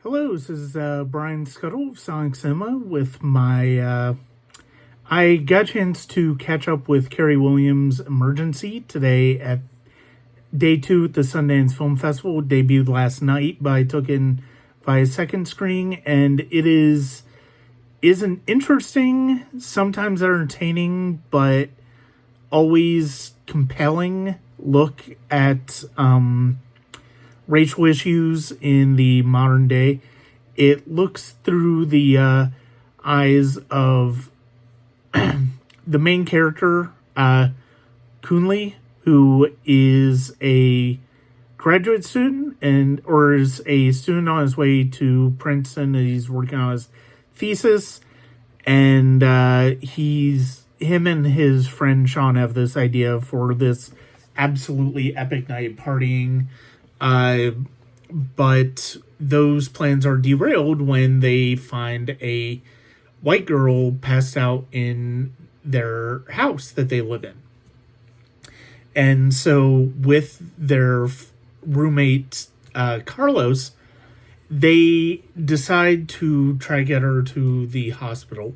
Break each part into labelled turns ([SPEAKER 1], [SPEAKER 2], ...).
[SPEAKER 1] Hello, this is Brian Scuttle of Sonic Cinema with my. I got a chance to catch up with Carey Williams' Emergency today at day 2 at the Sundance Film Festival. It debuted last night, but I took in by a second screening, and it is an interesting, sometimes entertaining, but always compelling look at racial issues in the modern day. It looks through the eyes of the main character, Kunle, who is a graduate student or is a student on his way to Princeton. He's working on his thesis, and him and his friend Sean have this idea for this absolutely epic night partying. But those plans are derailed when they find a white girl passed out in their house that they live in. And so with their roommate, Carlos, they decide to try to get her to the hospital.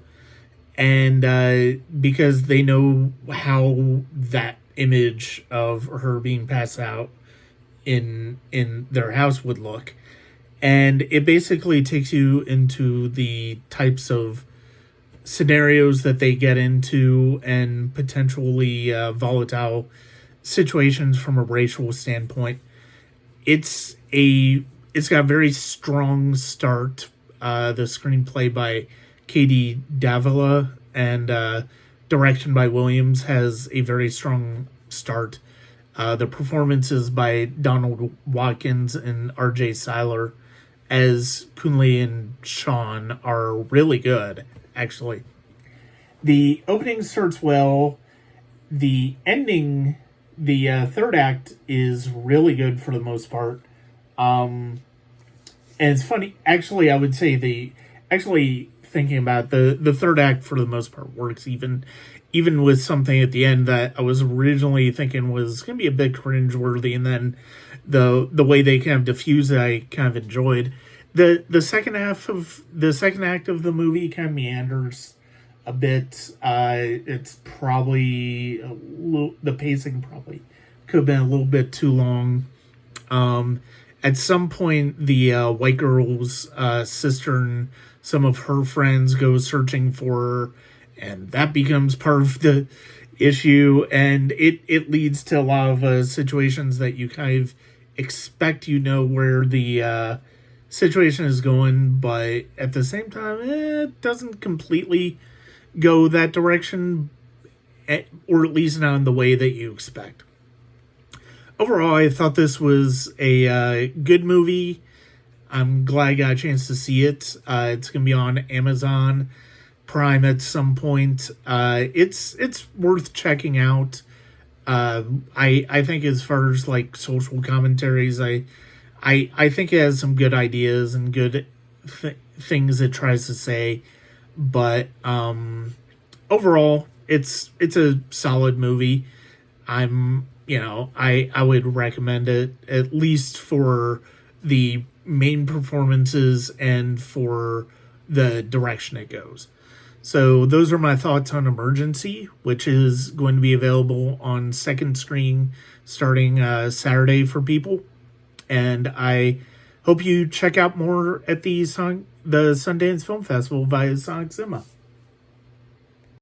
[SPEAKER 1] And because they know how that image of her being passed out in their house would look. And it basically takes you into the types of scenarios that they get into and potentially volatile situations from a racial standpoint. It's got a very strong start. The screenplay by Katie Davila and direction by Williams has a very strong start. The performances by Donald Watkins and R.J. Seiler as Kunle and Sean are really good, actually. The opening starts well. The ending, the third act, is really good for the most part. And it's funny, actually, I would say thinking about the third act for the most part works, even with something at the end that I was originally thinking was going to be a bit cringeworthy, and then the way they kind of diffuse it, I kind of enjoyed. The second act of the movie kind of meanders a bit. It's probably the pacing probably could have been a little bit too long. At some point, the white girl's sister and some of her friends go searching for her, and that becomes part of the issue, and it leads to a lot of situations that you kind of expect where the situation is going, but at the same time, it doesn't completely go that direction, or at least not in the way that you expect. Overall, I thought this was a good movie. I'm glad I got a chance to see it. It's going to be on Amazon Prime at some point. It's worth checking out. I think as far as like social commentaries, I think it has some good ideas and good things it tries to say, but overall it's a solid movie. I would recommend it, at least for the main performances and for the direction it goes. So those are my thoughts on Emergency, which is going to be available on second screen starting Saturday for people. And I hope you check out more at the Sundance Film Festival via Sonic Cinema.